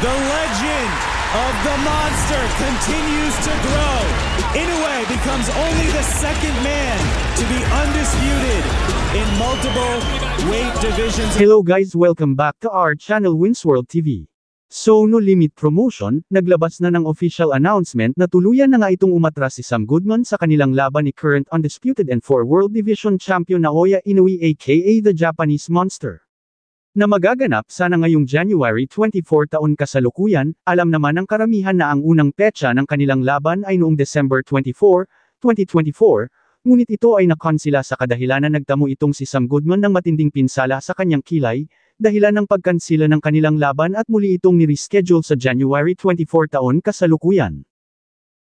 The legend of the monster continues to grow. Inoue becomes only the second man to be undisputed in multiple weight divisions. Hello guys, welcome back to our channel Winsworld TV. So No Limit Promotion, naglabas na ng official announcement na tuluyan na nga itong umatras si Sam Goodman sa kanilang laban ni current undisputed and 4 World Division Champion Naoya Inoue aka the Japanese Monster. Na magaganap sana ngayong January 24 taon kasalukuyan. Alam naman ng karamihan na ang unang petsa ng kanilang laban ay noong December 24, 2024, ngunit ito ay nakansila sa kadahilanan nagtamo itong si Sam Goodman ng matinding pinsala sa kanyang kilay, dahilan ng pagkansila ng kanilang laban at muli itong nireschedule sa January 24 taon kasalukuyan.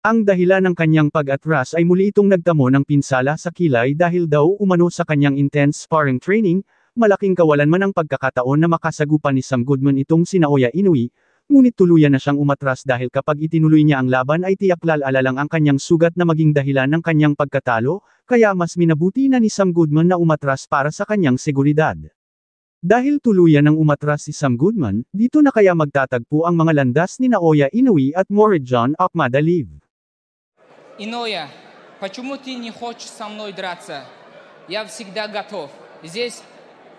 Ang dahilan ng kanyang pag-atras ay muli itong nagtamo ng pinsala sa kilay dahil daw umano sa kanyang intense sparring training. Malaking kawalan man ang pagkakataon na makasagupan ni Sam Goodman itong si Naoya Inoue, ngunit tuluyan na siyang umatras dahil kapag itinuloy niya ang laban ay tiyak lalala lang ang kanyang sugat na maging dahilan ng kanyang pagkatalo, kaya mas minabuti na ni Sam Goodman na umatras para sa kanyang seguridad. Dahil tuluyan ng umatras si Sam Goodman, dito na kaya magtatagpo ang mga landas ni Naoya Inoue at Murodjon Akhmadaliev. Inoue, почему ты не хочешь со мной драться? Я всегда готов. Здесь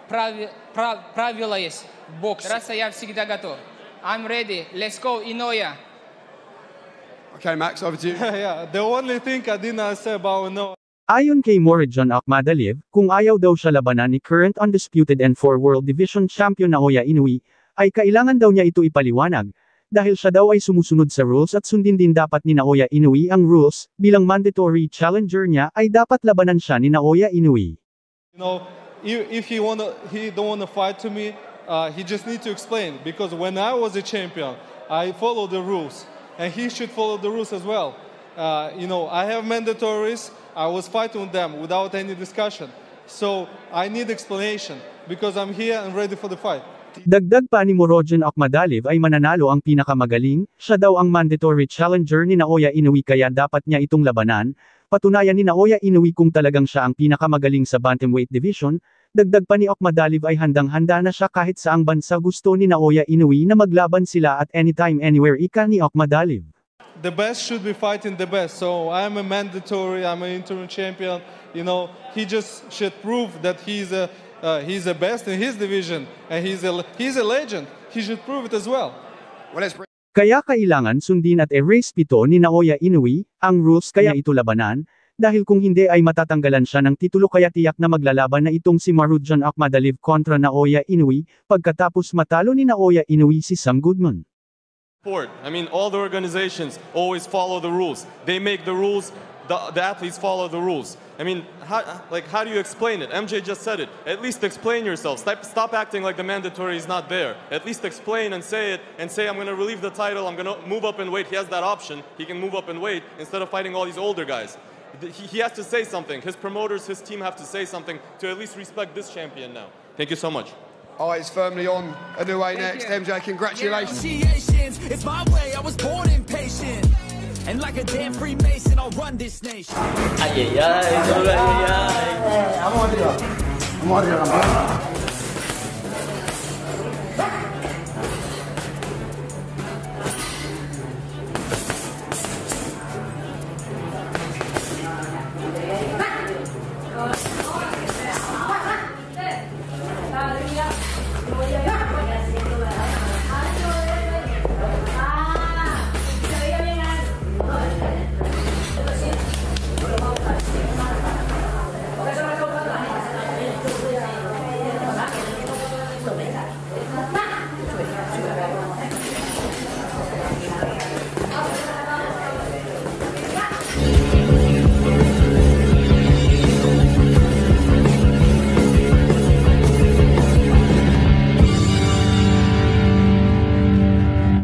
правила есть в боксе. Драться я всегда готов. I'm ready. Let's go, Inoue. Okay, Max, over to you. Yeah, the only thing I didn't say about Inoue. Ayon kay Murodjon Akhmadaliev, kung ayaw daw siya labanan ni current undisputed and 4 World Division Champion Naoya Inoue, ay kailangan daw niya ito ipaliwanag, dahil siya daw ay sumusunod sa rules at sundin din dapat ni Naoya Inoue ang rules, bilang mandatory challenger niya ay dapat labanan siya ni Naoya Inoue. You know, if he don't wanna fight to me, he just need to explain, because when I was a champion, I follow the rules, and he should follow the rules as well. You know, I have mandatories. I was fighting with them without any discussion. So I need explanation because I'm here and ready for the fight. Dagdag pa ni Murodjon Akhmadaliev ay mananalo ang pinakamagaling, siya daw ang mandatory challenger ni Naoya Inoue kaya dapat niya itong labanan. Patunayan ni Naoya Inoue kung talagang siya ang pinakamagaling sa bantamweight division. Dagdag pa ni Akhmadaliev ay handang-handa na siya kahit saang bansa gusto ni Naoya Inoue na maglaban sila at anytime anywhere ika ni Akhmadaliev. The best should be fighting the best. So I'm a mandatory, I'm an interim champion. You know, he just should prove that he's the best in his division, and he's a legend. He should prove it as well. Kaya kailangan sundin at erase pito ni Naoya Inoue ang rules kaya ito labanan, dahil kung hindi ay matatanggalan siya ng titulo kaya tiyak na maglalaban na itong si Murodjon Akhmadaliev kontra Naoya Inoue, pagkatapos matalo ni Naoya Inoue si Sam Goodman. I mean, all the organizations always follow the rules. They make the rules, the athletes follow the rules. I mean, how do you explain it? MJ just said it. At least explain yourself. Stop acting like the mandatory is not there. At least explain and say it, and say, I'm going to relieve the title, I'm going to move up in weight. He has that option. He can move up in weight instead of fighting all these older guys. He has to say something. His promoters, his team have to say something to at least respect this champion now. Thank you so much. Oh, it's firmly on. Inoue next. MJ, congratulations. It's my way, I was born impatient. And like a damn Freemason, I'll run this nation. Ay, ay, ay, ay, ay, ay. Vamos arriba, campeón.